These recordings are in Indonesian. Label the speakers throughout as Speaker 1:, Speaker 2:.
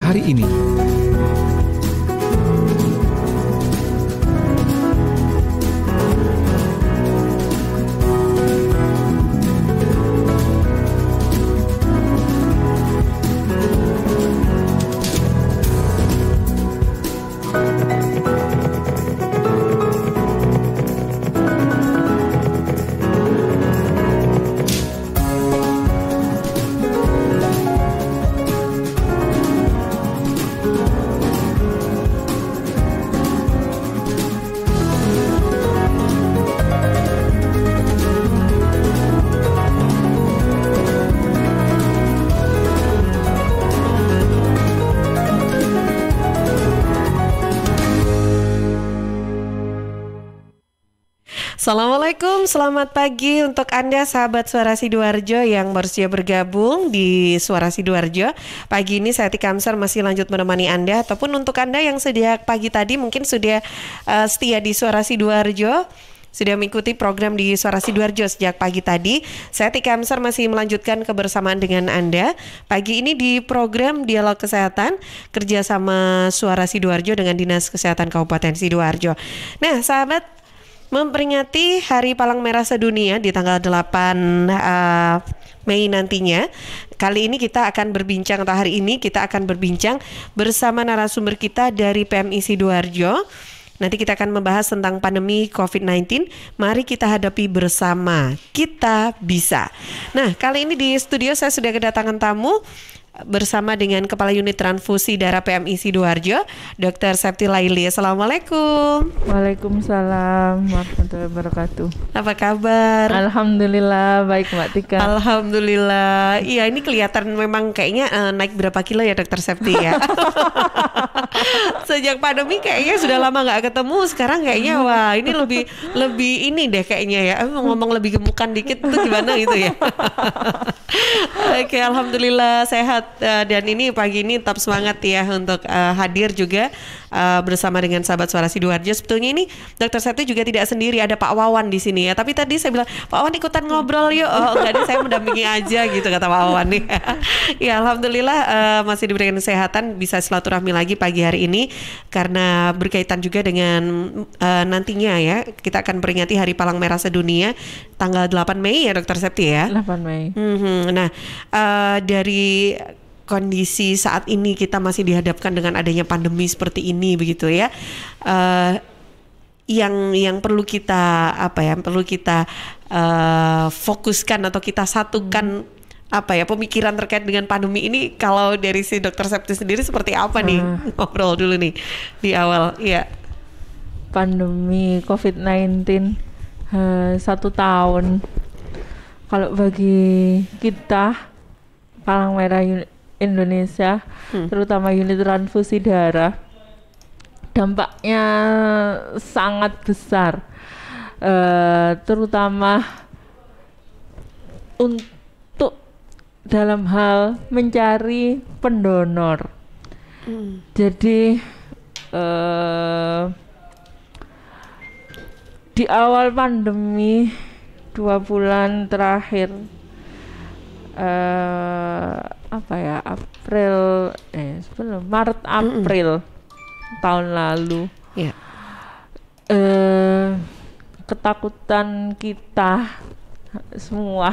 Speaker 1: hari ini.
Speaker 2: Assalamualaikum, selamat pagi untuk Anda sahabat Suara Sidoarjo yang baru saja bergabung di Suara Sidoarjo. Pagi ini saya Tika Amsar masih lanjut menemani Anda, ataupun untuk Anda yang sejak pagi tadi mungkin sudah setia di Suara Sidoarjo, sudah mengikuti program di Suara Sidoarjo sejak pagi tadi. Saya Tika Amsar masih melanjutkan kebersamaan dengan Anda pagi ini di program Dialog Kesehatan kerjasama Suara Sidoarjo dengan Dinas Kesehatan Kabupaten Sidoarjo. Nah sahabat, memperingati Hari Palang Merah Sedunia di tanggal 8 Mei nantinya. Kali ini kita akan berbincang, atau hari ini kita akan berbincang bersama narasumber kita dari PMI Sidoarjo. Nanti kita akan membahas tentang pandemi COVID-19. Mari kita hadapi bersama, kita bisa. Nah, kali ini di studio saya sudah kedatangan tamu bersama dengan Kepala Unit Transfusi Darah PMI Sidoarjo, Dr. Septi Laili. Assalamualaikum.
Speaker 3: Waalaikumsalam warahmatullahi wabarakatuh.
Speaker 2: Apa kabar?
Speaker 3: Alhamdulillah baik Mbak Tika.
Speaker 2: Alhamdulillah. Iya, ini kelihatan memang kayaknya naik berapa kilo ya Dr. Septi ya. Sejak pandemi kayaknya sudah lama nggak ketemu. Sekarang kayaknya wah ini lebih ini deh kayaknya ya. Ngomong lebih gemukan dikit tuh gimana gitu ya. Oke, alhamdulillah sehat. Dan ini pagi ini tetap semangat ya untuk hadir juga bersama dengan sahabat Suara Sidoarjo. Sebetulnya ini Dr. Septi juga tidak sendiri, ada Pak Wawan di sini ya. Tapi tadi saya bilang Pak Wawan ikutan ngobrol yuk. Oh enggak, saya mendampingi aja gitu kata Pak Wawan nih. Ya alhamdulillah masih diberikan kesehatan, bisa silaturahmi lagi pagi hari ini karena berkaitan juga dengan nantinya ya kita akan peringati Hari Palang Merah Sedunia tanggal 8 Mei ya Dr. Septi ya. 8 Mei. Nah dari kondisi saat ini kita masih dihadapkan dengan adanya pandemi seperti ini begitu ya. Yang perlu kita fokuskan atau kita satukan pemikiran terkait dengan pandemi ini. Kalau dari si Dr. Septi sendiri seperti apa nih? Ngobrol dulu nih di awal ya.
Speaker 3: Pandemi COVID-19 1 tahun. Kalau bagi kita Palang Merah Indonesia, terutama unit transfusi darah, dampaknya sangat besar, terutama untuk dalam hal mencari pendonor. Jadi di awal pandemi 2 bulan terakhir, Maret April tahun lalu, ketakutan kita semua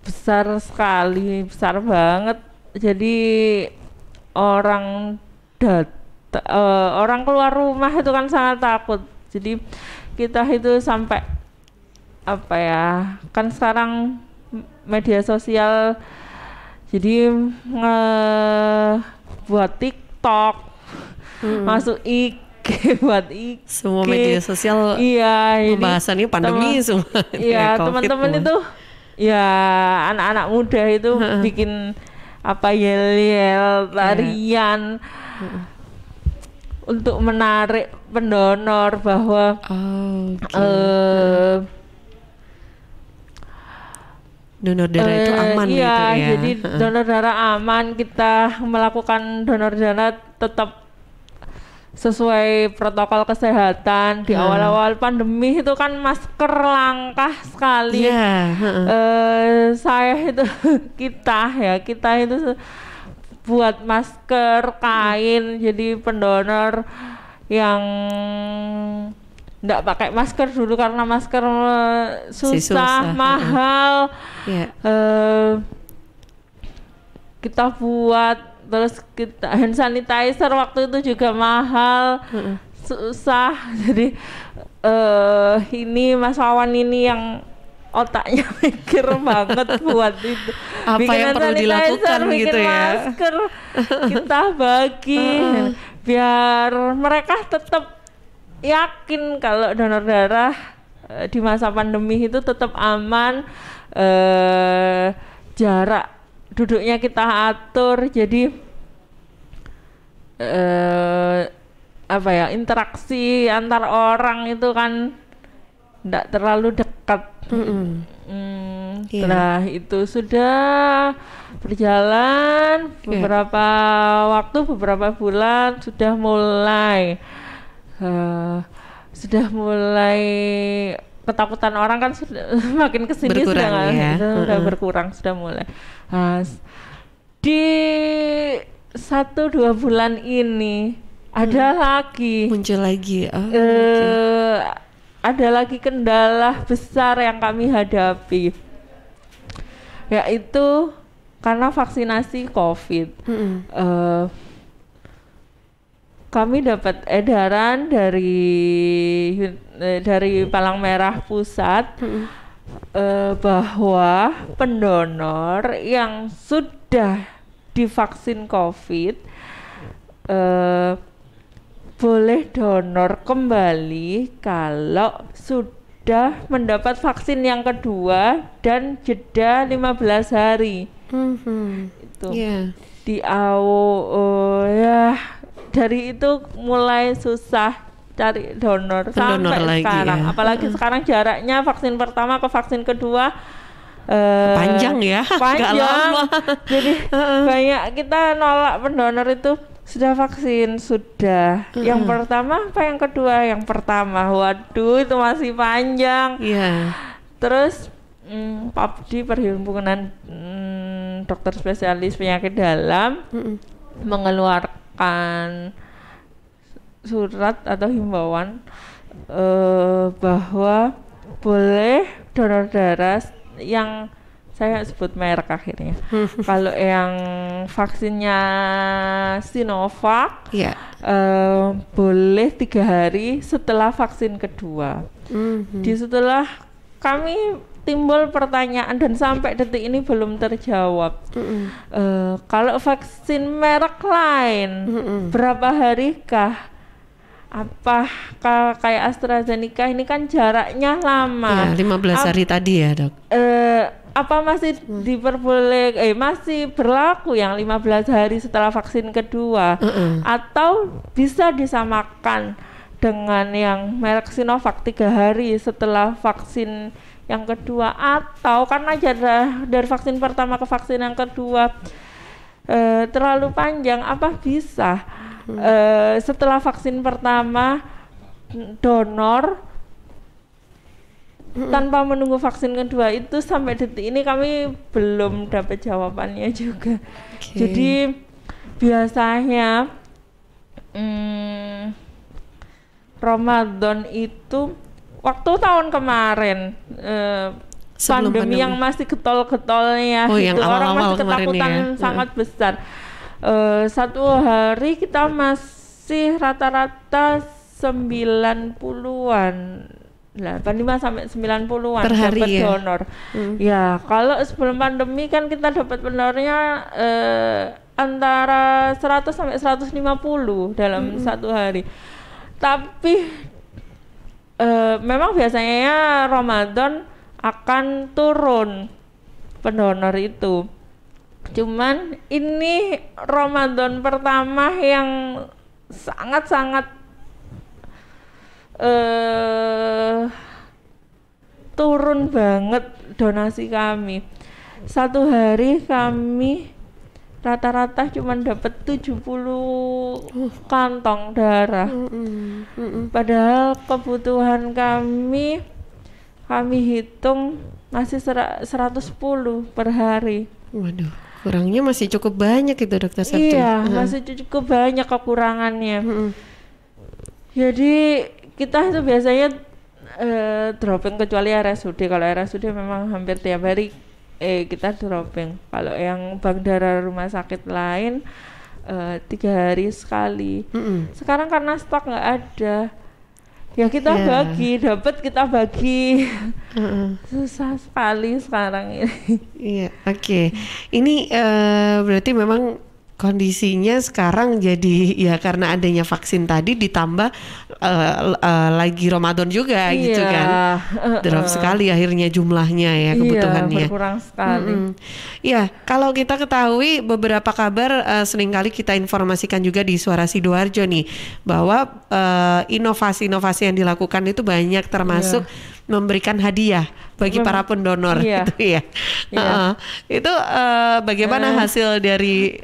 Speaker 3: besar sekali, besar banget. Jadi orang keluar rumah itu kan sangat takut. Jadi kita itu sampai kan sekarang media sosial, jadi buat TikTok, masuk IG, buat IG.
Speaker 2: Semua media sosial pembahasannya pandemi semua.
Speaker 3: Iya, teman-teman itu ya anak-anak muda itu bikin yel-yel, tarian untuk menarik pendonor bahwa
Speaker 2: donor darah itu aman gitu ya.
Speaker 3: Jadi donor darah aman, kita melakukan donor darah tetap sesuai protokol kesehatan. Di awal-awal pandemi itu kan masker langka sekali. Saya itu kita itu buat masker, kain, jadi pendonor yang nggak pakai masker dulu karena masker susah, mahal. Kita buat, terus kita hand sanitizer waktu itu juga mahal, susah. Jadi ini Mas Wawan ini yang otaknya mikir banget buat itu.
Speaker 2: Apa
Speaker 3: bikin
Speaker 2: yang perlu dilakukan
Speaker 3: bikin
Speaker 2: gitu ya?
Speaker 3: Masker kita bagi biar mereka tetap yakin kalau donor darah di masa pandemi itu tetap aman, jarak duduknya kita atur, jadi apa ya, interaksi antar orang itu kan tidak terlalu dekat. Setelah itu sudah berjalan beberapa waktu, beberapa bulan, sudah mulai ketakutan orang kan sudah makin kesini
Speaker 2: berkurang,
Speaker 3: sudah berkurang, sudah mulai. Di 1-2 bulan ini ada lagi
Speaker 2: muncul lagi.
Speaker 3: ada lagi kendala besar yang kami hadapi, yaitu karena vaksinasi COVID. Kami dapat edaran dari Palang Merah Pusat bahwa pendonor yang sudah divaksin COVID boleh donor kembali kalau sudah mendapat vaksin yang kedua dan jeda 15 hari. Itu di dari itu mulai susah cari donor sampai
Speaker 2: lagi,
Speaker 3: sekarang. Apalagi sekarang jaraknya vaksin pertama ke vaksin kedua
Speaker 2: panjang ya,
Speaker 3: panjang. Lama. Jadi banyak kita nolak pendonor itu. Sudah vaksin, sudah. Yang pertama apa yang kedua? Yang pertama, waduh itu masih panjang. Terus PAPDI, Perhimpunan Dokter Spesialis Penyakit Dalam mengeluarkan surat atau himbauan bahwa boleh donor darah yang saya sebut merek akhirnya. Kalau yang vaksinnya Sinovac boleh 3 hari setelah vaksin kedua. Di setelah kami timbul pertanyaan dan sampai detik ini belum terjawab. Kalau vaksin merek lain berapa harikah? Apakah kayak AstraZeneca ini kan jaraknya lama? 15
Speaker 2: hari tadi ya, Dok.
Speaker 3: Apa masih masih berlaku yang 15 hari setelah vaksin kedua atau bisa disamakan dengan yang merek Sinovac 3 hari setelah vaksin yang kedua, atau karena jarak dari vaksin pertama ke vaksin yang kedua terlalu panjang, apa bisa setelah vaksin pertama donor tanpa menunggu vaksin kedua? Itu sampai detik ini kami belum dapat jawabannya juga. Jadi biasanya Ramadan itu waktu tahun kemarin pandemi yang masih getol-getolnya itu orang masih ketakutan sangat besar. Satu hari kita masih rata-rata 90-an, 85 sampai 90-an dapat donor. Ya, kalau sebelum pandemi kan kita dapat donornya antara 100 sampai 150 dalam satu hari. Tapi memang biasanya Ramadan akan turun pendonor itu. Cuman ini Ramadan pertama yang sangat-sangat turun banget donasi kami. Satu hari kami rata-rata cuma dapat 70 kantong darah. Padahal kebutuhan kami hitung masih 110 per hari.
Speaker 2: Waduh. Kurangnya masih cukup banyak itu Dokter Septi.
Speaker 3: Iya, masih cukup banyak kekurangannya. Jadi kita itu biasanya dropping kecuali RSUD. Kalau RSUD memang hampir tiap hari kita dropping. Kalau yang bank darah rumah sakit lain 3 hari sekali. Sekarang karena stok nggak ada, ya kita bagi, dapat kita bagi. Susah sekali sekarang ini.
Speaker 2: Iya, oke. Ini berarti memang kondisinya sekarang jadi ya karena adanya vaksin tadi ditambah lagi Ramadan juga gitu kan. Drop sekali akhirnya jumlahnya ya kebutuhannya.
Speaker 3: Iya, berkurang sekali.
Speaker 2: Ya, kalau kita ketahui beberapa kabar seringkali kita informasikan juga di Suara Sidoarjo nih bahwa inovasi-inovasi yang dilakukan itu banyak termasuk memberikan hadiah bagi para pendonor gitu ya. Itu bagaimana hasil dari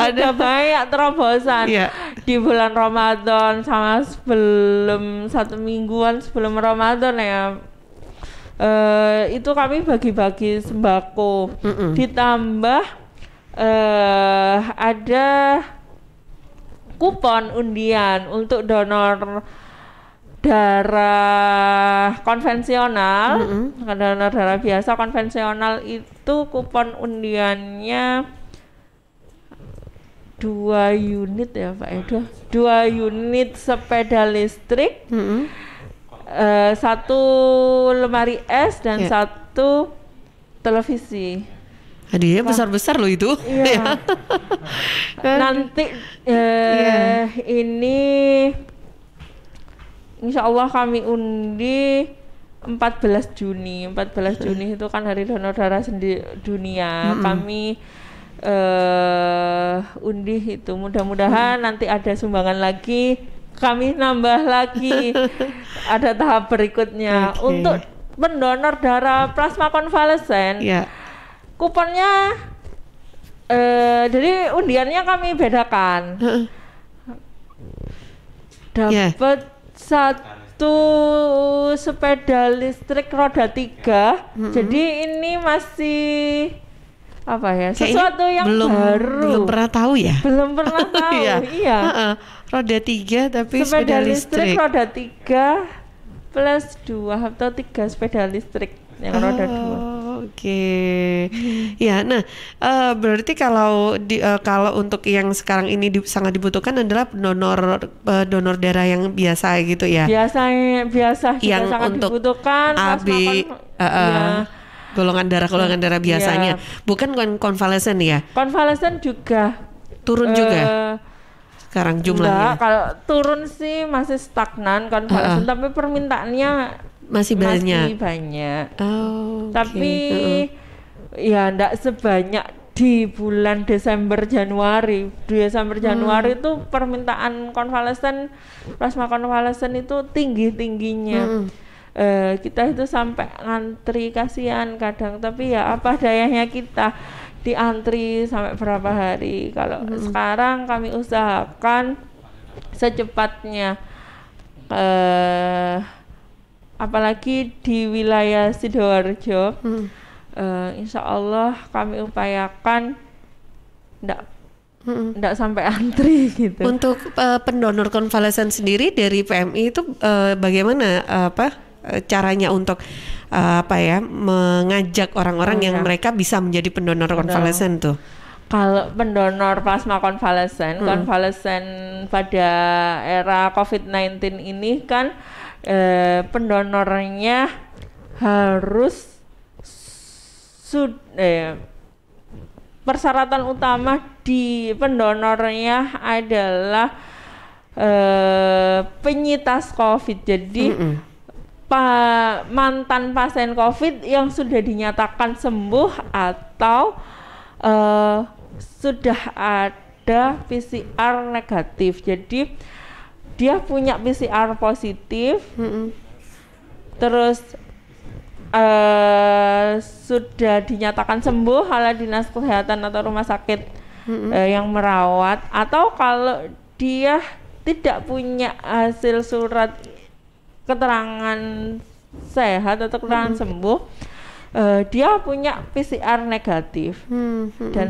Speaker 3: ada banyak terobosan di bulan Ramadan sama sebelum 1 mingguan sebelum Ramadan ya. Itu kami bagi-bagi sembako, ditambah ada kupon undian untuk donor darah konvensional. Donor darah biasa konvensional itu kupon undiannya 2 unit ya Pak Edo, 2 unit sepeda listrik, 1 lemari es dan 1 televisi.
Speaker 2: Hadiahnya besar-besar loh itu.
Speaker 3: Iya. Nanti ini Insya Allah kami undi 14 Juni. 14 Juni itu kan hari donor darah dunia. Kami undi itu. Mudah-mudahan nanti ada sumbangan lagi. Kami nambah lagi. Ada tahap berikutnya. Untuk pendonor darah plasma konvalesen. Kuponnya jadi undiannya kami bedakan. Dapat 1 sepeda listrik roda 3. Jadi ini masih apa ya? Sesuatu yang baru.
Speaker 2: Belum pernah tahu ya?
Speaker 3: Belum pernah tahu. Iya.
Speaker 2: Roda 3 tapi
Speaker 3: sepeda listrik roda 3 plus 2 atau 3 sepeda listrik yang roda 2.
Speaker 2: Ya, nah berarti kalau kalau untuk yang sekarang ini sangat dibutuhkan adalah donor darah yang biasa gitu ya.
Speaker 3: Biasa
Speaker 2: yang
Speaker 3: sangat
Speaker 2: untuk
Speaker 3: dibutuhkan
Speaker 2: AB golongan darah biasanya, bukan konvalesen ya.
Speaker 3: Konvalesen juga
Speaker 2: turun juga. Sekarang jumlahnya.
Speaker 3: Kalau turun sih masih stagnan konvalesen, tapi permintaannya masih banyak. Tapi ya enggak sebanyak di bulan Desember Januari. Januari itu permintaan konvalesen, plasma konvalesen itu tinggi-tingginya. Kita itu sampai ngantri, kasihan kadang, tapi ya apa dayanya kita diantri sampai berapa hari. Kalau sekarang kami usahakan secepatnya, apalagi di wilayah Sidoarjo. Insya Allah kami upayakan enggak sampai antri gitu.
Speaker 2: Untuk pendonor konvalesen sendiri dari PMI itu bagaimana caranya untuk mengajak orang-orang yang mereka bisa menjadi pendonor konvalesen tuh?
Speaker 3: Kalau pendonor plasma konvalesen, konvalesen pada era COVID-19 ini kan pendonornya harus persyaratan utama di pendonornya adalah penyintas COVID. Jadi mantan pasien COVID yang sudah dinyatakan sembuh atau sudah ada PCR negatif. Jadi dia punya PCR positif, terus sudah dinyatakan sembuh oleh dinas kesehatan atau rumah sakit yang merawat, atau kalau dia tidak punya hasil surat keterangan sehat atau keterangan sembuh, dia punya PCR negatif dan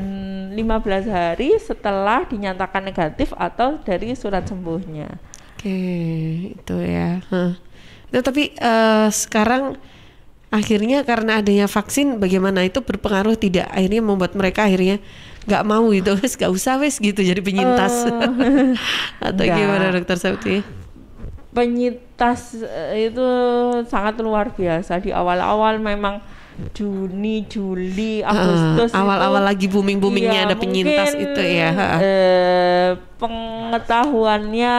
Speaker 3: 15 hari setelah dinyatakan negatif atau dari surat sembuhnya.
Speaker 2: Oke, itu ya. Itu tapi sekarang akhirnya karena adanya vaksin, bagaimana itu berpengaruh tidak? Akhirnya membuat mereka akhirnya nggak mau gitu, nggak usah wes gitu jadi penyintas atau gimana Dokter Septi?
Speaker 3: Penyintas itu sangat luar biasa di awal-awal memang. Juni, Juli, Agustus
Speaker 2: awal-awal lagi booming-boomingnya ada penyintas
Speaker 3: mungkin,
Speaker 2: itu ya.
Speaker 3: Pengetahuannya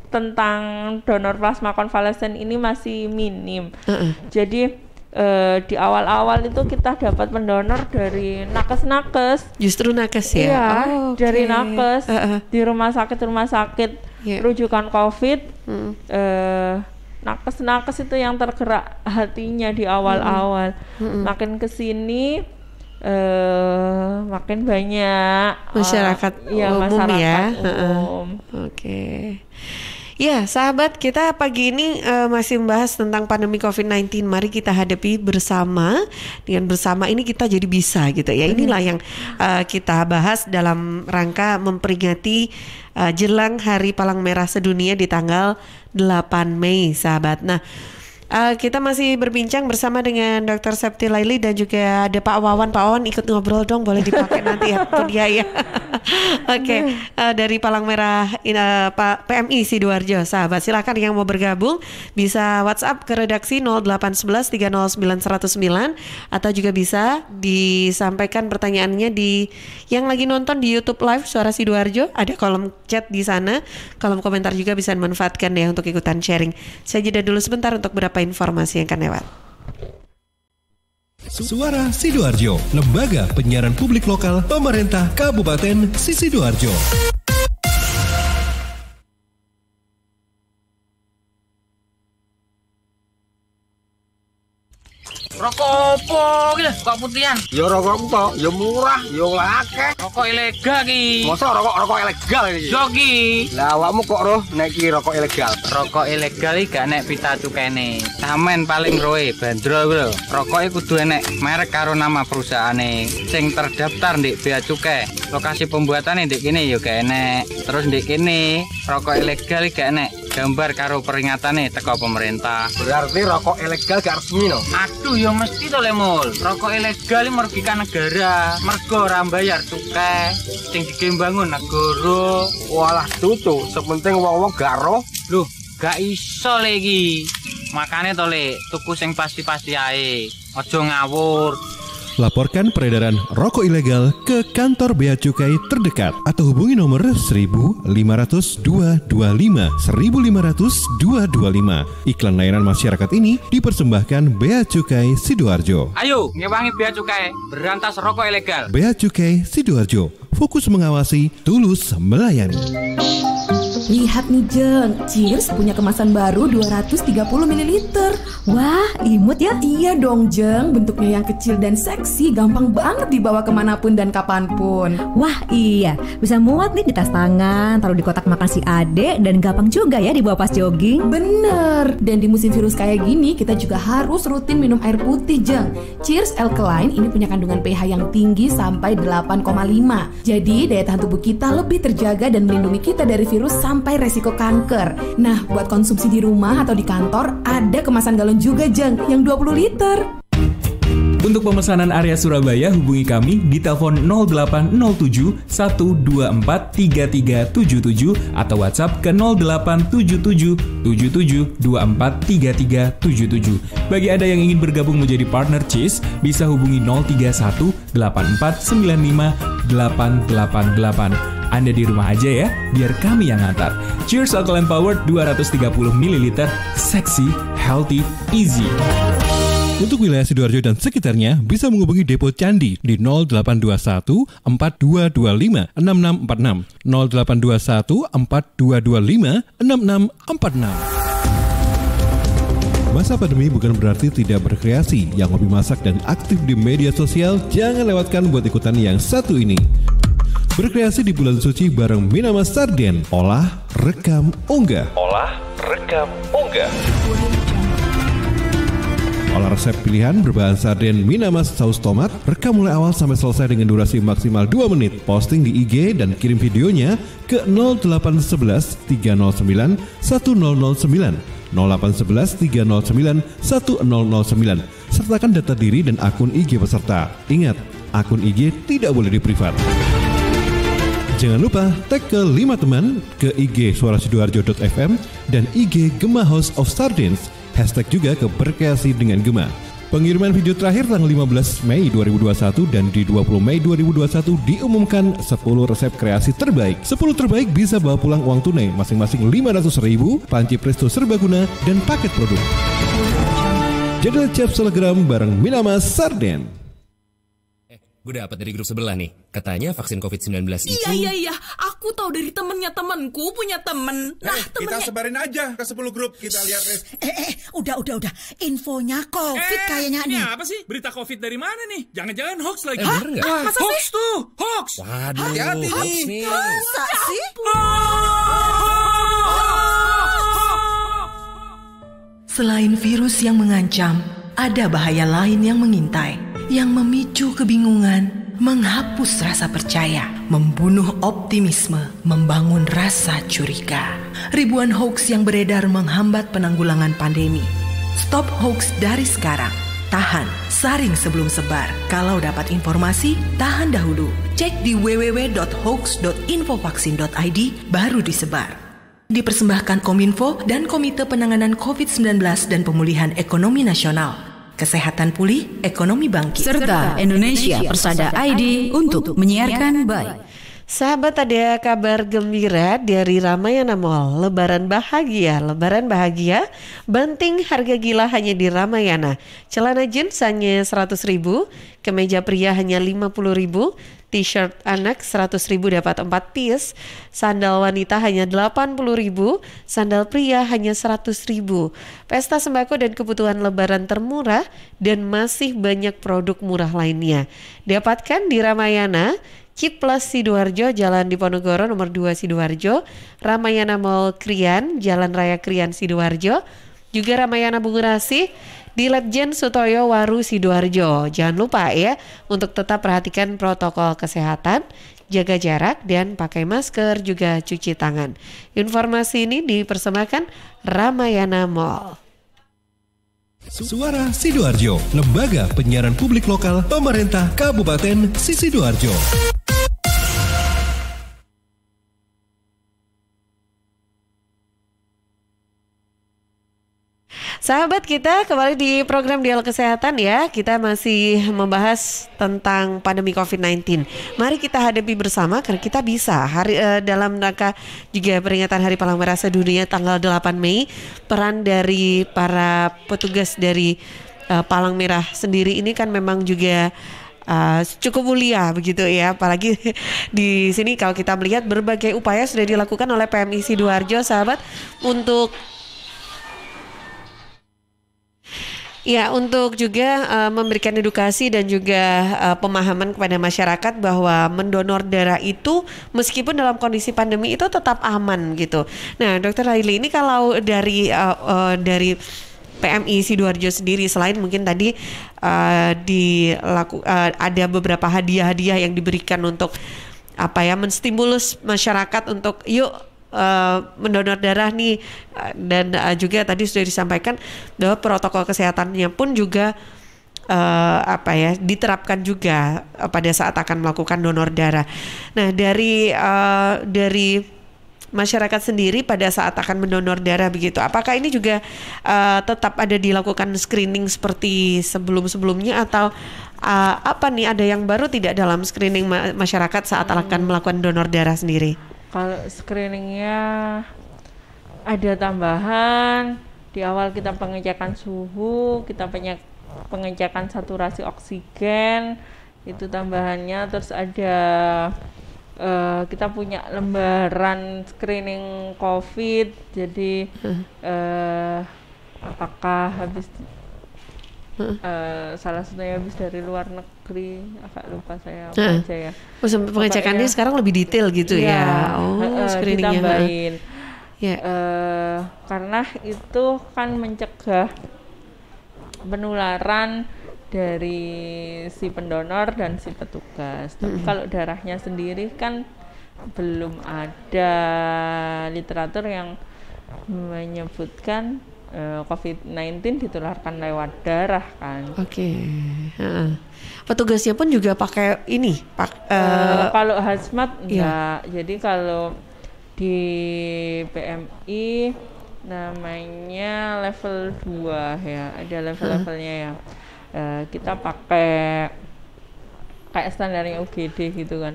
Speaker 3: tentang donor plasma konvalesen ini masih minim. Jadi di awal-awal itu kita dapat pendonor dari nakes-nakes.
Speaker 2: Justru nakes ya?
Speaker 3: Iya, dari nakes di rumah sakit rujukan COVID. Nakes-nakes itu yang tergerak hatinya di awal-awal. Makin kesini makin banyak
Speaker 2: masyarakat umum
Speaker 3: masyarakat
Speaker 2: ya.
Speaker 3: Umum.
Speaker 2: Oke. Ya, sahabat, kita pagi ini masih membahas tentang pandemi COVID-19. Mari kita hadapi bersama. Dengan bersama ini kita jadi bisa gitu ya. Inilah yang kita bahas dalam rangka memperingati jelang Hari Palang Merah Sedunia di tanggal 8 Mei, sahabat. Nah, kita masih berbincang bersama dengan Dr. Septi Laili dan juga ada Pak Wawan. Pak Wawan ikut ngobrol dong, boleh dipakai nanti ya, itu dia ya. Oke, dari Palang Merah Pak PMI Sidoarjo, sahabat. Silakan yang mau bergabung bisa WhatsApp ke redaksi 0811 309 109 atau juga bisa disampaikan pertanyaannya di yang lagi nonton di YouTube Live Suara Sidoarjo. Ada kolom chat di sana, kolom komentar juga bisa dimanfaatkan ya untuk ikutan sharing. Saya jeda dulu sebentar untuk beberapa informasi yang akan lewat.
Speaker 1: Suara Sidoarjo, lembaga penyiaran publik lokal pemerintah Kabupaten Sidoarjo.
Speaker 4: Rokok opo iki kok putihan?
Speaker 5: Ya rokok kok, ya murah, ya akeh.
Speaker 4: Rokok ilegal ki.
Speaker 5: Masa rokok ilegal iki?
Speaker 4: Yo ki.
Speaker 5: Lah awakmu kok roh nek iki rokok ilegal?
Speaker 4: Rokok ilegal iki gak nek pita cukene. Samen paling roe bandrol kuwi lho. Rokoke kudu enek merek karo nama perusahaane sing terdaftar ndek bea cukai. Lokasi pembuatane ndek kene ya gak enek. Terus ndek kene rokok ilegal iki gak enek gambar karo peringatane teko pemerintah.
Speaker 5: Berarti rokok ilegal gak resmi no?
Speaker 4: Aduh ya mesti to Lemul. Rokok ilegal merugikan negara. Mergo ora mbayar cukai sing digembangun negara.
Speaker 5: Walah tutu, sepenting wong-wong gak roh.
Speaker 4: Loh, gak iso le iki. Makane to le tuku sing pasti-pasti ae. Aja ngawur.
Speaker 1: Laporkan peredaran rokok ilegal ke kantor Bea Cukai terdekat atau hubungi nomor 1.500 225 1.500 225. Iklan layanan masyarakat ini dipersembahkan Bea Cukai Sidoarjo.
Speaker 4: Ayo, ngewangi Bea Cukai, berantas rokok ilegal.
Speaker 1: Bea Cukai Sidoarjo, fokus mengawasi, tulus melayani.
Speaker 6: Lihat nih Jeng, Cheers punya kemasan baru 230 ml. Wah, imut ya? Iya dong Jeng, bentuknya yang kecil dan seksi, gampang banget dibawa kemanapun dan kapanpun.
Speaker 7: Wah iya, bisa muat nih di tas tangan, taruh di kotak makan si adek, dan gampang juga ya dibawa pas jogging.
Speaker 6: Bener, dan di musim virus kayak gini, kita juga harus rutin minum air putih Jeng. Cheers Alkaline ini punya kandungan pH yang tinggi sampai 8,5. Jadi daya tahan tubuh kita lebih terjaga dan melindungi kita dari virus sampai resiko kanker. Nah, buat konsumsi di rumah atau di kantor, ada kemasan galon juga Jeng, yang 20 liter.
Speaker 8: Untuk pemesanan area Surabaya, hubungi kami di telepon 0807 124 3377 atau WhatsApp ke 0877 77 24 3377. Bagi Anda yang ingin bergabung menjadi partner Cheers, bisa hubungi 031 84 95 888. Anda di rumah aja ya, biar kami yang ngantar. Cheers Alkaline Powered 230 ml, seksi, healthy, easy.
Speaker 1: Untuk wilayah Sidoarjo dan sekitarnya bisa menghubungi Depo Candi di 0821 4225 6646 0821 4225 6646. Masa pandemi bukan berarti tidak berkreasi. Yang hobi masak dan aktif di media sosial, jangan lewatkan buat ikutan yang satu ini. Berkreasi di bulan suci bareng Minama Sarden. Olah, rekam, unggah. Olah, rekam, unggah. Olah resep pilihan berbahan sarden Minamas saus tomat. Rekam mulai awal sampai selesai dengan durasi maksimal 2 menit. Posting di IG dan kirim videonya ke 0811 309 1009 0811 309 1009. Sertakan data diri dan akun IG peserta. Ingat, akun IG tidak boleh diprivat. Jangan lupa tag ke 5 teman ke IG suarasidoarjo.fm dan IG Gema House of Sardines. Hashtag juga ke Berkreasi dengan Gema. Pengiriman video terakhir tanggal 15 Mei 2021 dan di 20 Mei 2021 diumumkan 10 resep kreasi terbaik. 10 terbaik bisa bawa pulang uang tunai masing-masing 500.000, panci presto serbaguna, dan paket produk. Jadwal Chef Telegram bareng Minamas Sarden.
Speaker 9: Gue dapat dari grup sebelah nih. Katanya vaksin COVID-19 itu...
Speaker 10: Iya. Aku tahu dari temennya temanku punya temen. Nah,
Speaker 11: temennya... Kita sebarin aja ke 10 grup. Kita lihat.
Speaker 10: Udah. Infonya COVID kayaknya nih.
Speaker 11: Ini apa sih? Berita COVID dari mana nih? Jangan-jangan hoax lagi.
Speaker 9: Bener nggak?
Speaker 10: Masa
Speaker 11: hoax
Speaker 10: sih?
Speaker 11: tuh. Hoax.
Speaker 9: Waduh,
Speaker 11: hati-hati nih.
Speaker 10: Masa sih?
Speaker 12: Selain virus yang mengancam, ada bahaya lain yang mengintai, yang memicu kebingungan, menghapus rasa percaya, membunuh optimisme, membangun rasa curiga. Ribuan hoax yang beredar menghambat penanggulangan pandemi. Stop hoax dari sekarang. Tahan, saring sebelum sebar. Kalau dapat informasi, tahan dahulu. Cek di www.hoax.infovaksin.id baru disebar. Dipersembahkan Kominfo dan Komite Penanganan COVID-19 dan Pemulihan Ekonomi Nasional. Kesehatan pulih, ekonomi bangkit.
Speaker 13: Serta Indonesia Persada ID untuk menyiarkan baik.
Speaker 2: Sahabat, ada kabar gembira dari Ramayana Mall. Lebaran bahagia, banting harga gila hanya di Ramayana. Celana jeans hanya 100.000, kemeja pria hanya 50.000, t-shirt anak 100.000 dapat 4 piece, sandal wanita hanya 80.000, sandal pria hanya 100.000. Pesta sembako dan kebutuhan lebaran termurah dan masih banyak produk murah lainnya. Dapatkan di Ramayana, Ciplas Sidoarjo, Jalan Diponegoro nomor 2 Sidoarjo, Ramayana Mall Krian, Jalan Raya Krian Sidoarjo, juga Ramayana Bungurasi di Letjen Sutoyo Waru Sidoarjo. Jangan lupa ya untuk tetap perhatikan protokol kesehatan, jaga jarak dan pakai masker, juga cuci tangan. Informasi ini dipersembahkan Ramayana Mall.
Speaker 1: Suara Sidoarjo, lembaga penyiaran publik lokal pemerintah Kabupaten Sidoarjo.
Speaker 2: Sahabat, kita kembali di program Dialog Kesehatan ya. Kita masih membahas tentang pandemi COVID-19. Mari kita hadapi bersama karena kita bisa. Dalam rangka juga peringatan Hari Palang Merah Sedunia tanggal 8 Mei, peran dari para petugas dari Palang Merah sendiri ini kan memang juga cukup mulia begitu ya. Apalagi di sini kalau kita melihat berbagai upaya sudah dilakukan oleh PMI Sidoarjo, sahabat, untuk juga memberikan edukasi dan juga pemahaman kepada masyarakat bahwa mendonor darah itu meskipun dalam kondisi pandemi itu tetap aman gitu. Nah, Dr. Laili, ini kalau dari PMI Sidoarjo sendiri, selain mungkin tadi ada beberapa hadiah-hadiah yang diberikan untuk menstimulus masyarakat untuk yuk mendonor darah nih, dan juga tadi sudah disampaikan bahwa protokol kesehatannya pun juga diterapkan juga pada saat akan melakukan donor darah. Nah, dari masyarakat sendiri pada saat akan mendonor darah begitu, apakah ini juga tetap ada dilakukan screening seperti sebelum-sebelumnya atau ada yang baru tidak dalam screening masyarakat saat akan melakukan donor darah sendiri?
Speaker 3: Kalau screeningnya ada tambahan, di awal kita pengecekan suhu, kita pengecekan saturasi oksigen, itu tambahannya. Terus ada kita punya lembaran screening COVID, jadi apakah habis salah satunya habis dari luar negeri, agak lupa saya apa aja ya.
Speaker 2: Pengecekannya sekarang lebih detail gitu ya. Screeningnya
Speaker 3: ditambahin. Karena itu kan mencegah penularan dari si pendonor dan si petugas. Tapi kalau darahnya sendiri kan belum ada literatur yang menyebutkan COVID-19 ditularkan lewat darah kan.
Speaker 2: Oke. Petugasnya pun juga pakai ini,
Speaker 3: kalau hazmat enggak. Jadi kalau di PMI namanya level 2 ya, ada level-levelnya ya. Kita pakai kayak standarnya UGD gitu kan.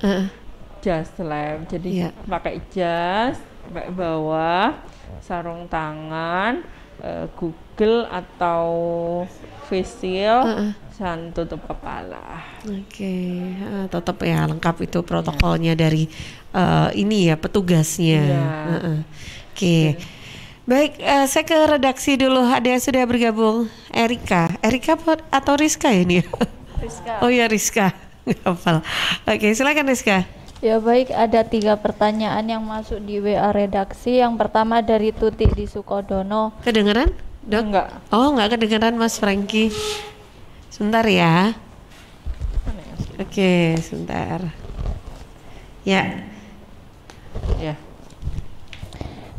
Speaker 3: Jas lab. Jadi pakai jas, pakai bawah, sarung tangan, Google atau face shield, dan tutup kepala.
Speaker 2: Oke, tetap ya lengkap itu protokolnya dari ini ya petugasnya. Oke. Baik, saya ke redaksi dulu. Ada yang sudah bergabung. Erika atau Rizka ya ini?
Speaker 14: Rizka.
Speaker 2: Oh ya Rizka. Hafal. Oke, silakan Rizka.
Speaker 14: Ya baik, ada 3 pertanyaan yang masuk di WA redaksi. Yang pertama dari Tuti di Sukodono.
Speaker 2: Kedengeran? Dok?
Speaker 3: Enggak.
Speaker 2: Oh, enggak kedengeran Mas Franky. Sebentar ya. Oke, sebentar. Ya.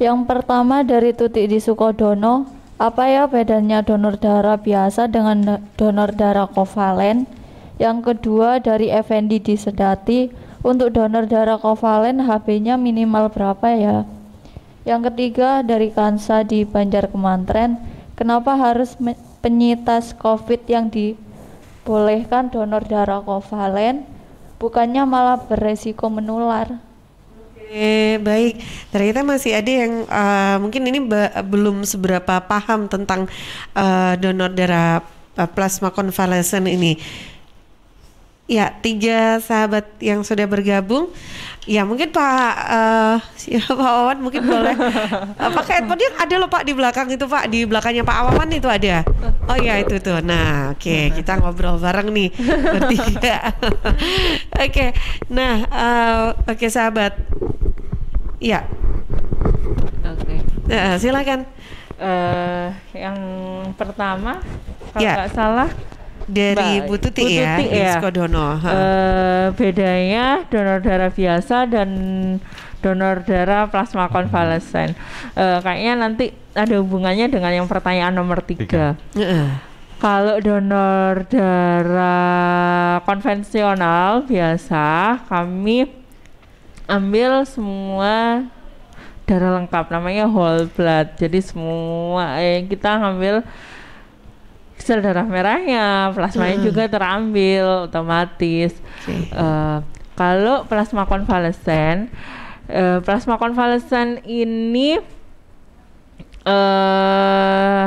Speaker 14: Yang pertama dari Tuti di Sukodono, apa ya bedanya donor darah biasa dengan donor darah kovalen? Yang kedua dari Effendi di Sedati, untuk donor darah kovalen HB-nya minimal berapa ya? Yang ketiga dari Kansa di Banjar Kemantren, kenapa harus penyintas COVID yang dibolehkan donor darah kovalen, bukannya malah beresiko menular?
Speaker 2: Baik, ternyata masih ada yang mungkin ini belum seberapa paham tentang donor darah plasma konvalesen ini. Ya, 3 sahabat yang sudah bergabung. Ya mungkin Pak Wawan mungkin boleh pakai headphone ada loh Pak di belakang itu Pak, di belakangnya Pak Wawan itu ada. Oh ya itu tuh. Nah oke, kita ngobrol bareng nih bertiga. Oke, nah oke sahabat. Ya.
Speaker 3: Oke.
Speaker 2: Silakan.
Speaker 3: Yang pertama kalau nggak salah
Speaker 2: dari Bu Tuti ya, di Sukodono.
Speaker 3: Bedanya donor darah biasa dan donor darah plasma konvalesen. Kayaknya nanti ada hubungannya dengan yang pertanyaan nomor 3. Kalau donor darah konvensional biasa, kami ambil semua darah lengkap, namanya whole blood. Jadi semua kita ngambil sel darah merahnya, plasmanya juga terambil otomatis. Kalau plasma konvalesen ini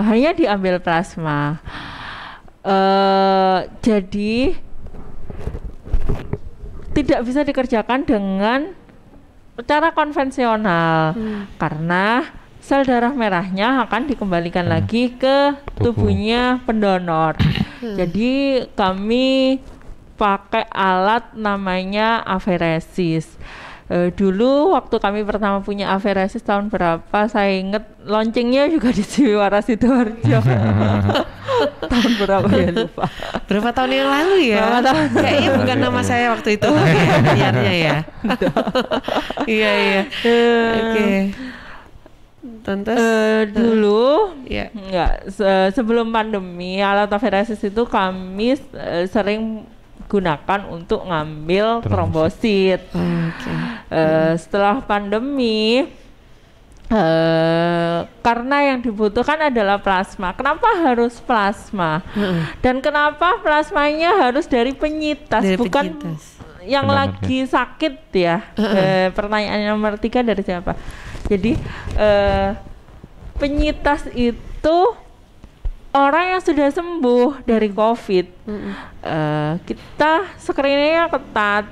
Speaker 3: hanya diambil plasma. Jadi tidak bisa dikerjakan dengan cara konvensional karena sel darah merahnya akan dikembalikan lagi ke tubuhnya pendonor. Jadi kami pakai alat namanya aferesis. Dulu waktu kami pertama punya aferesis tahun berapa, saya inget launchingnya juga di Suara Sidoarjo. Tahun berapa ya lupa.
Speaker 2: Berapa tahun yang lalu ya? Kayaknya bukan nama saya waktu itu penyiarnya ya. Iya. Oke.
Speaker 3: Dulu sebelum pandemi alat aferesis itu kami sering gunakan untuk ngambil trombosit. Setelah pandemi karena yang dibutuhkan adalah plasma. Kenapa harus plasma? Dan kenapa plasmanya harus dari penyintas, bukan yang lagi sakit ya? Pertanyaan nomor 3 dari siapa? Jadi penyintas itu orang yang sudah sembuh dari COVID. Kita screeningnya ketat.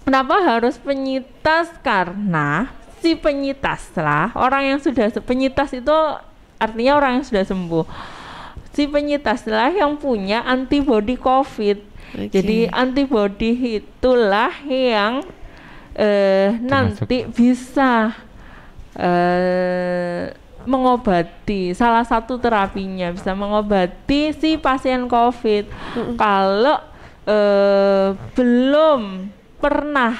Speaker 3: Kenapa harus penyintas? Karena si penyintas lah, orang yang sudah penyintas itu artinya orang yang sudah sembuh. Si penyintas lah yang punya antibodi COVID. Jadi antibodi itulah yang nanti bisa mengobati, salah satu terapinya bisa mengobati si pasien COVID. Kalau belum pernah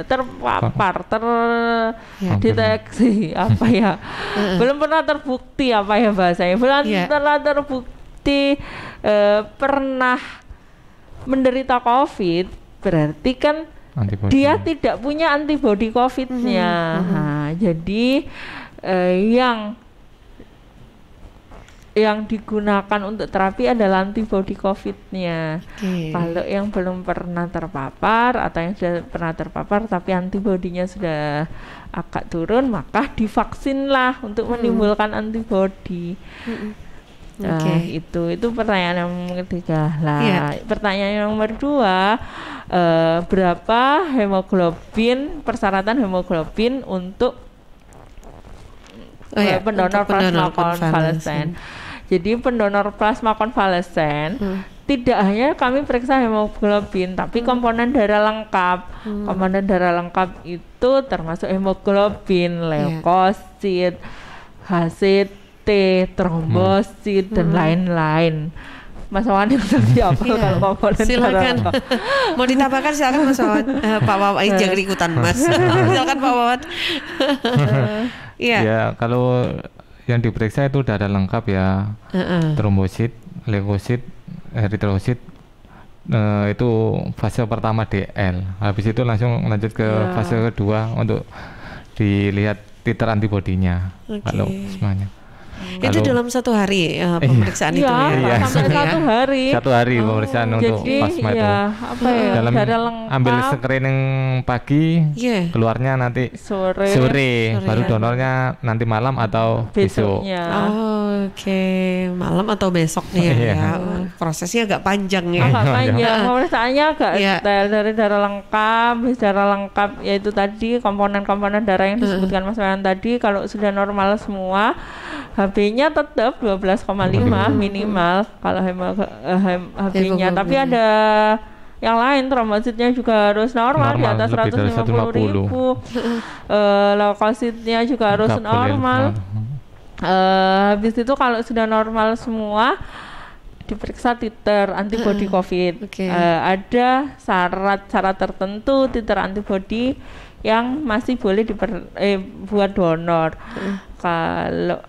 Speaker 3: terpapar, terdeteksi apa ya, belum pernah terbukti apa ya bahasanya, belum pernah terbukti pernah menderita COVID, berarti kan dia tidak punya antibodi COVID-nya. Nah, jadi yang digunakan untuk terapi adalah antibodi COVID-nya. Kalau yang belum pernah terpapar atau yang sudah pernah terpapar tapi antibodinya sudah agak turun, maka divaksinlah untuk menimbulkan antibodi. Nah, itu pertanyaan yang ketiga lah. Pertanyaan yang nomor 2, berapa hemoglobin, persyaratan hemoglobin untuk pendonor plasma konvalesen. Jadi pendonor plasma konvalesen tidak hanya kami periksa hemoglobin, tapi komponen darah lengkap. Komponen darah lengkap itu termasuk hemoglobin, leukosit, HCT, trombosit, dan lain-lain. Mas Wawan yang seperti apa kalau komponen
Speaker 2: silakan. Mau ditambahkan silakan Mas Wawan. Pak Wawan jangan ikutan Mas. Silakan Pak Wawan.
Speaker 15: Ya, kalau yang diperiksa itu darah lengkap ya, trombosit, leukosit, eritrosit, itu fase pertama DL. Habis itu langsung lanjut ke fase kedua untuk dilihat titer antibodinya. Kalau semuanya.
Speaker 2: Itu dalam 1 hari pemeriksaan itu ya?
Speaker 3: Sampai 1 hari.
Speaker 15: 1 hari pemeriksaan untuk plasma itu.
Speaker 3: Apa ya?
Speaker 15: Dalam ambil screening pagi, keluarnya nanti sore. Baru donornya nanti malam atau besok.
Speaker 2: Malam atau besok nih ya. Prosesnya agak panjang ya.
Speaker 3: Agak panjang. Pemeriksaannya agak detail dari darah lengkap, yaitu tadi komponen-komponen darah yang disebutkan Mas Wayan tadi. Kalau sudah normal semua, HB-nya tetap 12,5 minimal kalau HB-nya, tapi ada yang lain, trombositnya juga harus normal di atas 150.000, leukositnya juga harus normal. Habis itu kalau sudah normal semua, diperiksa titer antibodi COVID. Ada syarat tertentu titer antibodi yang masih boleh buat donor. Kalau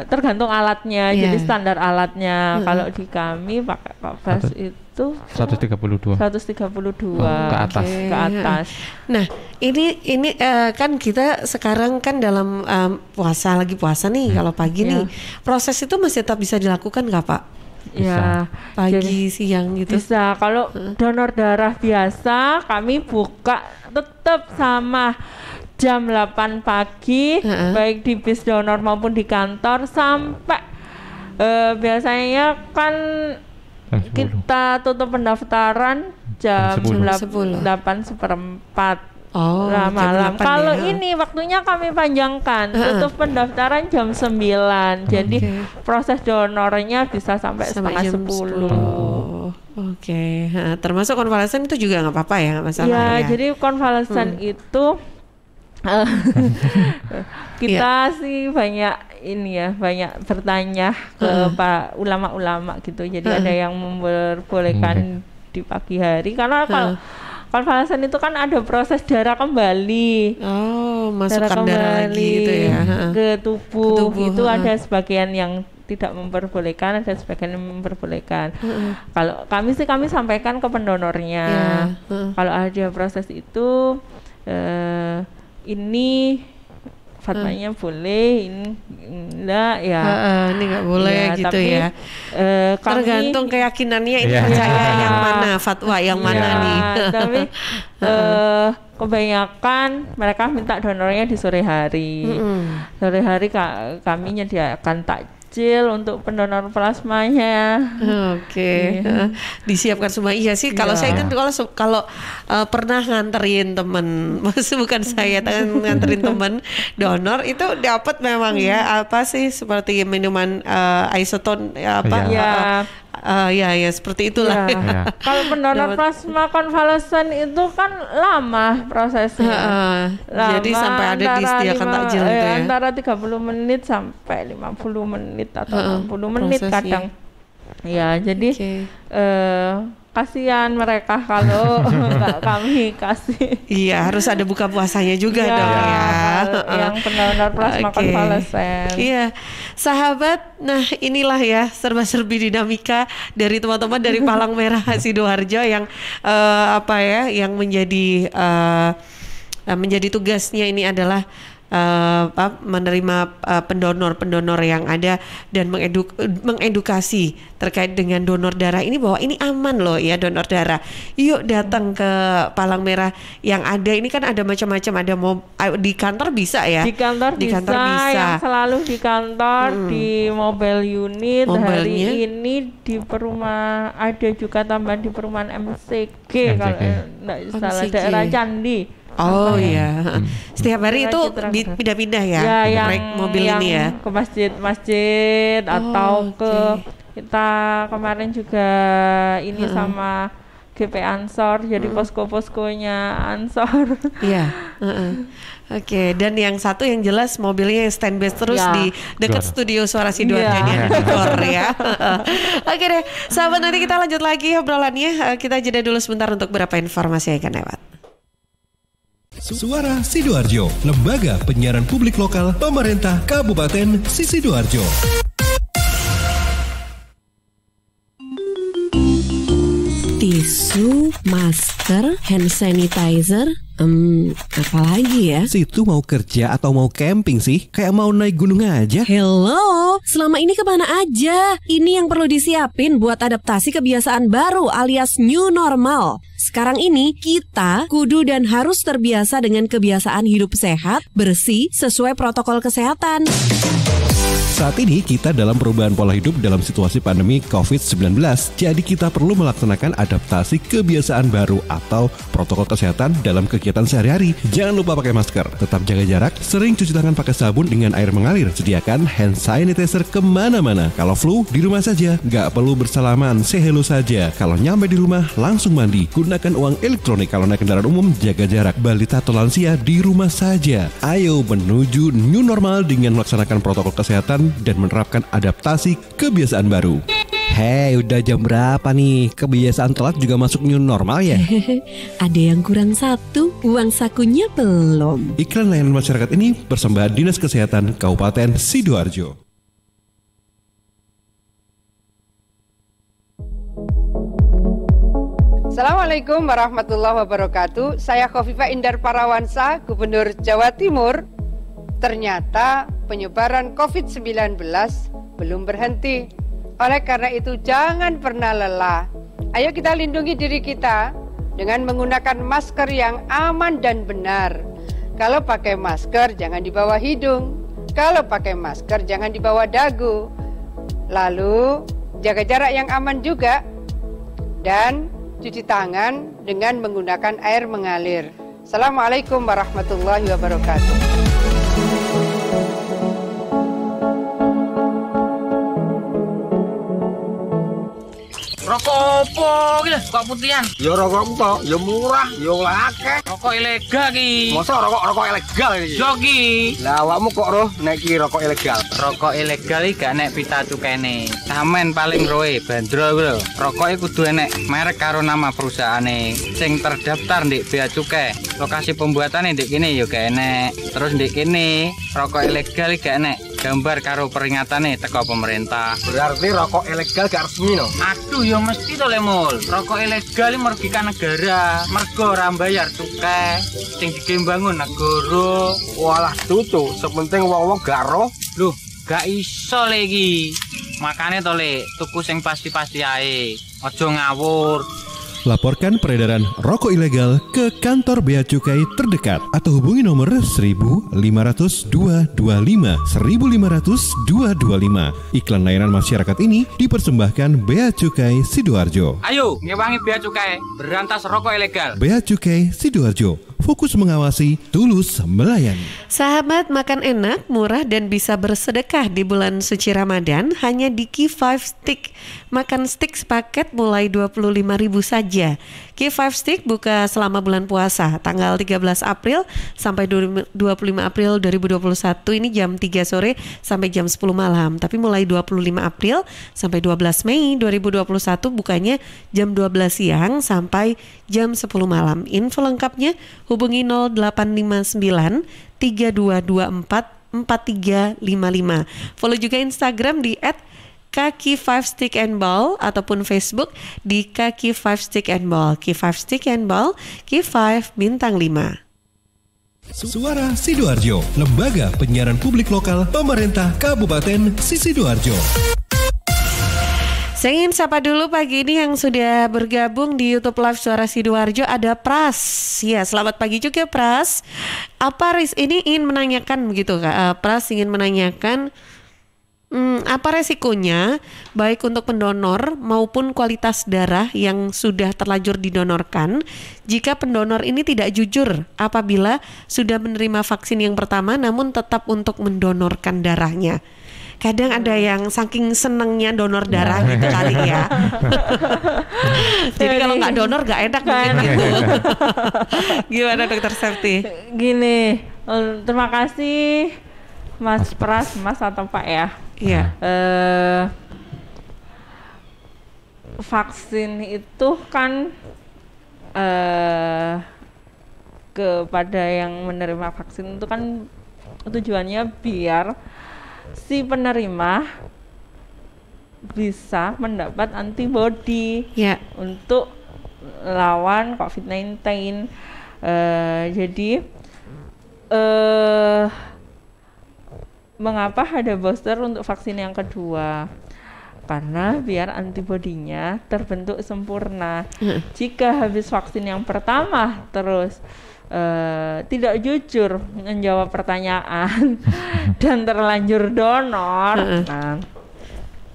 Speaker 3: tergantung alatnya, jadi standar alatnya. Kalau di kami pakai Covax itu
Speaker 15: 132
Speaker 3: ke atas.
Speaker 2: Nah, ini kan kita sekarang kan dalam lagi puasa nih. Kalau pagi nih, proses itu masih tetap bisa dilakukan nggak Pak?
Speaker 3: Ya,
Speaker 2: pagi, siang gitu.
Speaker 3: Bisa. Kalau donor darah biasa kami buka tetap sama jam 8 pagi, baik di bis donor maupun di kantor, sampai biasanya kan kita tutup pendaftaran jam 8:04 malam. Kalau ini waktunya kami panjangkan, tutup pendaftaran jam 9. Jadi proses donornya bisa sampai setengah 10.
Speaker 2: Termasuk konvalesen itu juga nggak apa-apa ya, nggak masalah ya.
Speaker 3: Jadi konvalesen itu kita sih banyak bertanya ke Pak ulama-ulama gitu. Jadi ada yang memperbolehkan di pagi hari, karena kalau konvalesen itu kan ada proses darah kembali.
Speaker 2: Masukkan darah lagi gitu ya
Speaker 3: ke tubuh. Itu ada sebagian yang tidak memperbolehkan, ada sebagian yang memperbolehkan. Kalau kami sampaikan ke pendonornya. Kalau ada proses itu ini fatwanya boleh, ini enggak ya.
Speaker 2: Ini enggak boleh gitu tapi, ya. Tergantung keyakinannya ini percaya yang mana, fatwa yang mana nih.
Speaker 3: Tapi kebanyakan mereka minta donornya di sore hari. Sore hari kami menyediakan takjil untuk pendonor plasmanya.
Speaker 2: Disiapkan semua. Iya sih, kalau saya kan kalau pernah nganterin temen, maksud bukan saya, nganterin temen donor itu dapat memang ya apa sih seperti minuman isoton Ya seperti itulah.
Speaker 3: Ya. Kalau pendonor plasma konvalesen itu kan lama prosesnya. Lama,
Speaker 2: jadi sampai ada disediakan takjil gitu ya.
Speaker 3: Antara 30 menit sampai 50 menit atau 60 menit prosesnya. Kadang. Ya, jadi kasihan mereka kalau nggak kami kasih.
Speaker 2: Iya, harus ada buka puasanya juga dong ya.
Speaker 3: Yang pendonor plasma konvalesen.
Speaker 2: Iya, sahabat. Nah, inilah ya serba-serbi dinamika dari teman-teman dari Palang Merah Sidoarjo yang yang menjadi tugasnya ini adalah menerima pendonor-pendonor yang ada dan mengedukasi terkait dengan donor darah ini bahwa ini aman loh ya donor darah. Yuk datang ke Palang Merah yang ada ini kan ada macam-macam, ada di kantor bisa ya.
Speaker 3: Di kantor bisa. Yang selalu di kantor di mobile unit. Hari ini di perumahan ada juga tambahan di perumahan MCG. Kalau enggak salah daerah Candi.
Speaker 2: Oh iya, setiap hari itu pindah-pindah ya, naik mobil ini ya
Speaker 3: ke masjid atau ke kita kemarin juga ini sama GP Ansor, jadi posko-poskonya Ansor.
Speaker 2: Iya. Oke, dan yang satu yang jelas mobilnya yang standby terus di dekat studio Suara Sidoarjo ya. Oke deh, sahabat, nanti kita lanjut lagi obrolannya. Kita jeda dulu sebentar untuk beberapa informasi yang akan lewat.
Speaker 1: Suara Sidoarjo, lembaga penyiaran publik lokal pemerintah Kabupaten Sidoarjo.
Speaker 16: Tisu, masker, hand sanitizer, apalagi ya?
Speaker 1: Situ mau kerja atau mau camping sih? Kayak mau naik gunung aja.
Speaker 16: Hello, selama ini kemana aja? Ini yang perlu disiapin buat adaptasi kebiasaan baru alias new normal. Sekarang ini kita kudu dan harus terbiasa dengan kebiasaan hidup sehat, bersih, sesuai protokol kesehatan.
Speaker 1: Saat ini kita dalam perubahan pola hidup dalam situasi pandemi COVID-19. Jadi kita perlu melaksanakan adaptasi kebiasaan baru atau protokol kesehatan dalam kegiatan sehari-hari. Jangan lupa pakai masker, tetap jaga jarak, sering cuci tangan pakai sabun dengan air mengalir. Sediakan hand sanitizer kemana-mana. Kalau flu, di rumah saja, nggak perlu bersalaman, say hello saja. Kalau nyampe di rumah, langsung mandi. Gunakan uang elektronik. Kalau naik kendaraan umum, jaga jarak. Balita atau lansia di rumah saja. Ayo menuju new normal dengan melaksanakan protokol kesehatan dan menerapkan adaptasi kebiasaan baru. Hei, udah jam berapa nih? Kebiasaan telat juga masuk new normal ya?
Speaker 16: Ada yang kurang satu, uang sakunya belum.
Speaker 1: Iklan layanan masyarakat ini persembahan Dinas Kesehatan Kabupaten Sidoarjo.
Speaker 17: Assalamualaikum warahmatullahi wabarakatuh. Saya Khofifah Indar Parawansa, Gubernur Jawa Timur. Ternyata penyebaran COVID-19 belum berhenti. Oleh karena itu jangan pernah lelah. Ayo kita lindungi diri kita dengan menggunakan masker yang aman dan benar. Kalau pakai masker jangan di bawah hidung. Kalau pakai masker jangan di bawah dagu. Lalu jaga jarak yang aman juga. Dan cuci tangan dengan menggunakan air mengalir. Assalamualaikum warahmatullahi wabarakatuh.
Speaker 4: Rokok opo iki lho, kok putihan?
Speaker 5: Ya rokok kok, ya murah, ya akeh.
Speaker 4: Rokok ilegal ki.
Speaker 5: Masa rokok ilegal iki?
Speaker 4: Joki.
Speaker 5: Lah awakmu kok roh nek iki rokok ilegal?
Speaker 4: Rokok ilegal iki gak nek pita cukene. Samen paling roe bandrol kuwi lho. Rokoke kudu enek merek karo nama perusahaane sing terdaftar ndek Bea Cukai. Lokasi pembuatane ndek kene ya gak enek. Terus ndek kene rokok ilegal iki gak enek gambar karo peringatane teko pemerintah.
Speaker 5: Berarti rokok ilegal gak resmi no?
Speaker 4: Aduh ya mesti to Lemul. Rokok ilegal iki merugikan negara. Mergo ora bayar cukai sing digembangun negara.
Speaker 5: Walah tutu, sepenting wong-wong gak roh.
Speaker 4: Loh, gak iso le iki. Makane to le, tuku sing pasti-pasti ae. Aja ngawur.
Speaker 1: Laporkan peredaran rokok ilegal ke kantor Bea Cukai terdekat atau hubungi nomor 1.500 225 1.500 225. Iklan layanan masyarakat ini dipersembahkan Bea Cukai Sidoarjo.
Speaker 4: Ayo, ngewangi Bea Cukai, berantas rokok ilegal.
Speaker 1: Bea Cukai Sidoarjo, fokus mengawasi, tulus melayani.
Speaker 2: Sahabat, makan enak, murah dan bisa bersedekah di bulan suci Ramadan hanya di Q5 Stick. Makan stick sepaket mulai 25.000 saja. Q5 Stick buka selama bulan puasa tanggal 13 April sampai 25 April 2021, ini jam 3 sore sampai jam 10 malam. Tapi mulai 25 April sampai 12 Mei 2021 bukanya jam 12 siang sampai jam 10 malam. Info lengkapnya hubungi 0859 3224 4355. Follow juga Instagram di @kaki5stickandball ataupun Facebook di kaki5stickandball. Q5 Stick and Ball, Q5 bintang 5.
Speaker 1: Suara Sidoarjo, lembaga penyiaran publik lokal pemerintah Kabupaten Sidoarjo.
Speaker 2: Saya ingin sapa dulu pagi ini yang sudah bergabung di YouTube Live Suara Sidoarjo, ada Pras. Ya, selamat pagi juga Pras. Apa ini ingin menanyakan begitu Kak? Pras ingin menanyakan apa resikonya baik untuk pendonor maupun kualitas darah yang sudah terlanjur didonorkan jika pendonor ini tidak jujur apabila sudah menerima vaksin yang pertama namun tetap untuk mendonorkan darahnya. Kadang ada yang saking senengnya donor darah gitu kali ya. Jadi kalau nggak donor nggak enak mungkin gitu. Gimana Dokter Septi?
Speaker 3: Gini, terima kasih Mas Pras, Mas atau Pak ya.
Speaker 2: Iya.
Speaker 3: Vaksin itu kan kepada yang menerima vaksin itu kan tujuannya biar si penerima bisa mendapat antibodi untuk lawan COVID-19. Jadi mengapa ada booster untuk vaksin yang kedua? Karena biar antibodinya terbentuk sempurna. Jika habis vaksin yang pertama terus tidak jujur menjawab pertanyaan dan terlanjur donor, nah,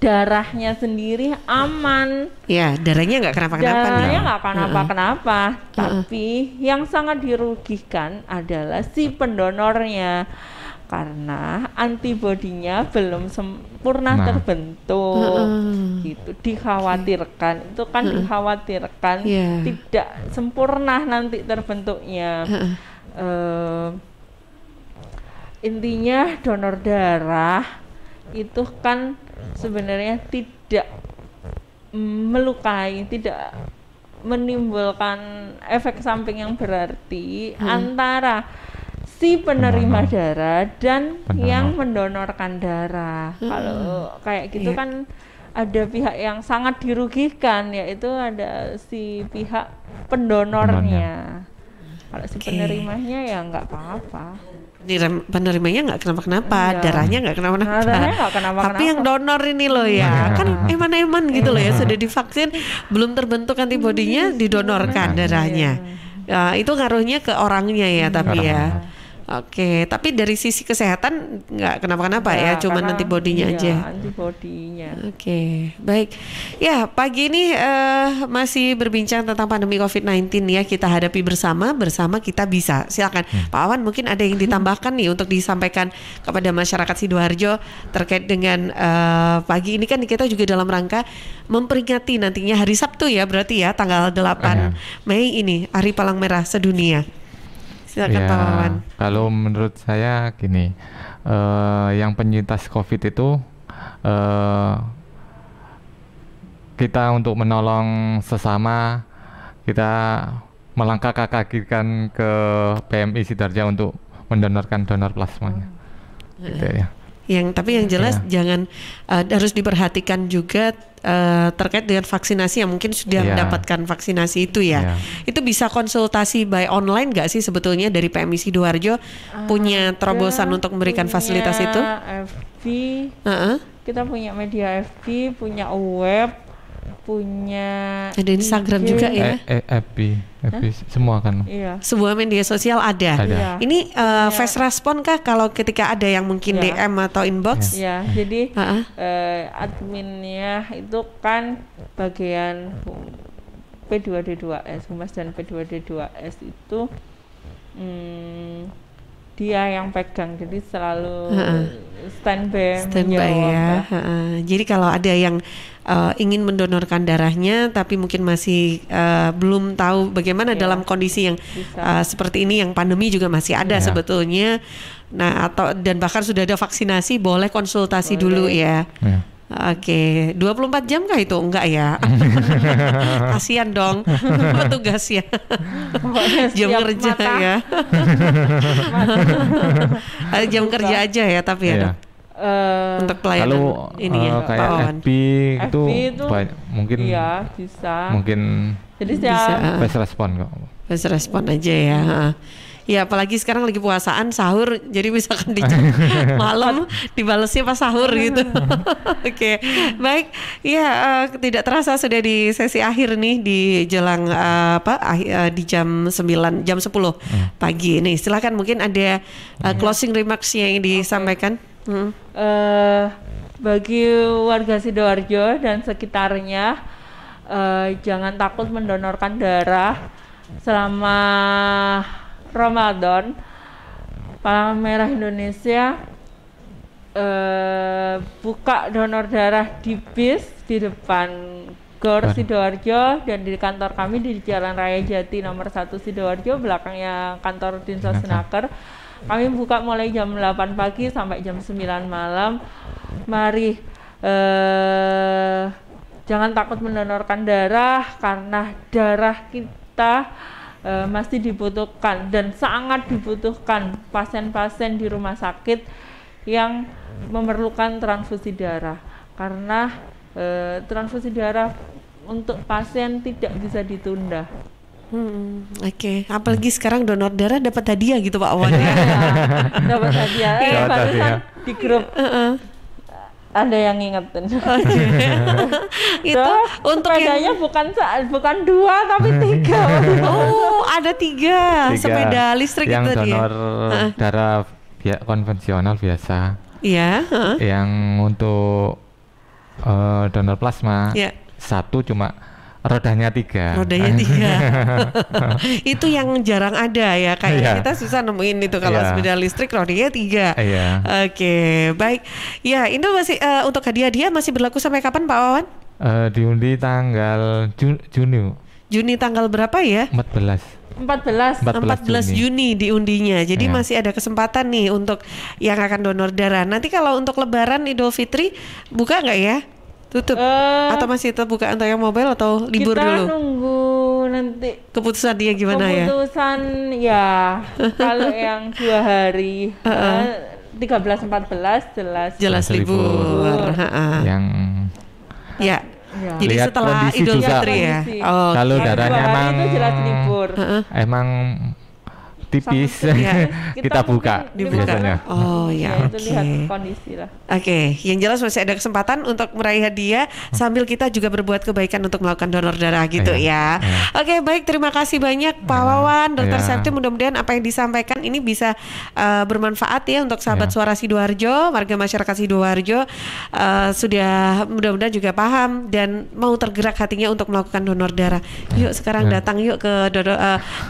Speaker 3: darahnya sendiri aman.
Speaker 2: Ya, darahnya nggak kenapa-kenapa.
Speaker 3: Darahnya nggak kenapa-kenapa. Tapi yang sangat dirugikan adalah si pendonornya. Karena antibodinya belum sempurna terbentuk, gitu. Dikhawatirkan, itu kan dikhawatirkan tidak sempurna nanti terbentuknya. Intinya donor darah itu kan sebenarnya tidak melukai, tidak menimbulkan efek samping yang berarti antara si penerima darah dan yang mendonorkan darah. Kalau kayak gitu kan ada pihak yang sangat dirugikan, yaitu ada si pihak pendonornya. Kalau si penerimanya ya nggak apa-apa.
Speaker 2: Penerimanya nggak kenapa-kenapa, darahnya nggak kenapa-kenapa. Tapi yang donor ini loh ya, kan eman-eman gitu loh ya, sudah divaksin belum terbentuk antibodinya, didonorkan darahnya. Itu ngaruhnya ke orangnya ya, tapi ya. Oke, tapi dari sisi kesehatan nggak kenapa-kenapa ya, cuman antibodinya aja.
Speaker 3: Antibodinya.
Speaker 2: Oke, baik. Ya, pagi ini masih berbincang tentang pandemi COVID-19 ya, kita hadapi bersama kita bisa. Silakan, Pak Awan, mungkin ada yang ditambahkan nih untuk disampaikan kepada masyarakat Sidoarjo terkait dengan pagi ini kan kita juga dalam rangka memperingati nantinya hari Sabtu ya, berarti ya tanggal 8 Mei ini Hari Palang Merah Sedunia. Silakan Pak Wawan.
Speaker 15: Kalau menurut saya gini, yang penyintas COVID itu kita untuk menolong sesama, kita melangkah kakikan ke PMI Sidoarjo untuk mendonorkan donor plasmanya. Gitu ya.
Speaker 2: Tapi yang jelas jangan harus diperhatikan juga terkait dengan vaksinasi yang mungkin sudah mendapatkan vaksinasi itu ya. Itu bisa konsultasi by online nggak sih sebetulnya dari PMI Sidoarjo punya terobosan untuk memberikan fasilitas itu?
Speaker 3: FB, kita punya media FB, punya web, punya
Speaker 2: ada Instagram juga ya.
Speaker 15: FB semua kan.
Speaker 2: Sebuah media sosial ada. Ini fast respon kah kalau ketika ada yang mungkin DM atau inbox?
Speaker 3: Ya, jadi adminnya itu kan bagian P2D2S, Humas dan P2D2S itu dia yang pegang, jadi selalu standby
Speaker 2: ya. Jadi kalau ada yang ingin mendonorkan darahnya tapi mungkin masih belum tahu bagaimana dalam kondisi yang seperti ini, yang pandemi juga masih ada sebetulnya. Nah, dan bahkan sudah ada vaksinasi, boleh konsultasi dulu ya. Oke, 24 jam kah itu? Enggak ya? Kasihan dong petugasnya. Jam kerja ya. Jam kerja aja ya, tapi ya. Untuk pelayanan
Speaker 15: kalau
Speaker 2: ini ya,
Speaker 15: kayak FB itu mungkin
Speaker 3: bisa.
Speaker 15: Mungkin
Speaker 3: jadi
Speaker 15: fast respon kok.
Speaker 2: Fast respon aja ya. Ya apalagi sekarang lagi puasaan, sahur, jadi misalkan di malam dibalesnya pas sahur gitu. Oke, baik. Ya tidak terasa sudah di sesi akhir nih, di jelang di jam 9, jam 10 pagi. Nih silakan, mungkin ada closing remarks yang disampaikan.
Speaker 3: Bagi warga Sidoarjo dan sekitarnya, jangan takut mendonorkan darah selama Ramadan. Palang Merah Indonesia buka donor darah di bis di depan GOR Sidoarjo dan di kantor kami di Jalan Raya Jati nomor 1 Sidoarjo, belakangnya kantor Dinsos Senaker. Kami buka mulai jam 8 pagi sampai jam 9 malam. Mari jangan takut mendonorkan darah, karena darah kita masih dibutuhkan dan sangat dibutuhkan pasien-pasien di rumah sakit yang memerlukan transfusi darah, karena transfusi darah untuk pasien tidak bisa ditunda.
Speaker 2: Oke. Apalagi sekarang donor darah dapat hadiah gitu Pak Wawan.
Speaker 3: Dapat hadiah. Barusan di grup ada yang ngingetin.
Speaker 2: Itu untuk
Speaker 3: sepedanya bukan 2 tapi 3.
Speaker 2: Oh, ada 3 sepeda listrik
Speaker 15: yang
Speaker 2: itu dia.
Speaker 15: Yang donor darah konvensional biasa.
Speaker 2: Iya.
Speaker 15: Yang untuk donor plasma 1 cuma rodanya 3.
Speaker 2: Rodanya 3. Itu yang jarang ada ya, kayak kita susah nemuin itu kalau sepeda listrik rodanya 3. Oke, baik. Ya, itu masih untuk hadiah-hadiah masih berlaku sampai kapan Pak Wawan?
Speaker 15: Diundi tanggal Juni.
Speaker 2: Juni tanggal berapa ya?
Speaker 3: 14
Speaker 2: Juni diundinya. Jadi masih ada kesempatan nih untuk yang akan donor darah. Nanti kalau untuk Lebaran Idul Fitri buka nggak ya? Tutup atau masih tetap buka untuk yang mobile atau libur dulu?
Speaker 3: Kita nunggu nanti
Speaker 2: keputusan dia gimana ya?
Speaker 3: Keputusan ya kalau yang 2 hari 13-14 jelas
Speaker 2: libur.
Speaker 15: Yang
Speaker 2: jadi setelah Idul Fitri ya.
Speaker 15: Kalau darahnya emang
Speaker 3: itu jelas libur.
Speaker 15: Emang tipis kita buka biasanya.
Speaker 2: Oh ya,
Speaker 3: itu lihat kondisi lah.
Speaker 2: Oke, yang jelas masih ada kesempatan untuk meraih hadiah sambil kita juga berbuat kebaikan untuk melakukan donor darah gitu ya. Oke, baik, terima kasih banyak Pak Wawan, Dr. Septi. Mudah-mudahan apa yang disampaikan ini bisa bermanfaat ya untuk sahabat Suara Sidoarjo, warga masyarakat Sidoarjo, sudah mudah-mudahan juga paham dan mau tergerak hatinya untuk melakukan donor darah. Yuk sekarang datang yuk ke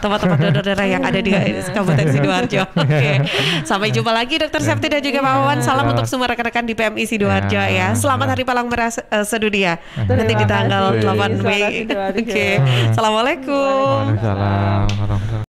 Speaker 2: tempat-tempat donor darah yang ada di Kabupaten Sidoarjo. Oke. Sampai jumpa lagi Dr. Septi dan juga Pak Wawan. Salam untuk semua rekan-rekan di PMI Sidoarjo ya. Selamat Hari Palang Merah sedunia. Nanti di tanggal 8 Mei. Oke. Assalamualaikum.
Speaker 15: Waalaikumsalam.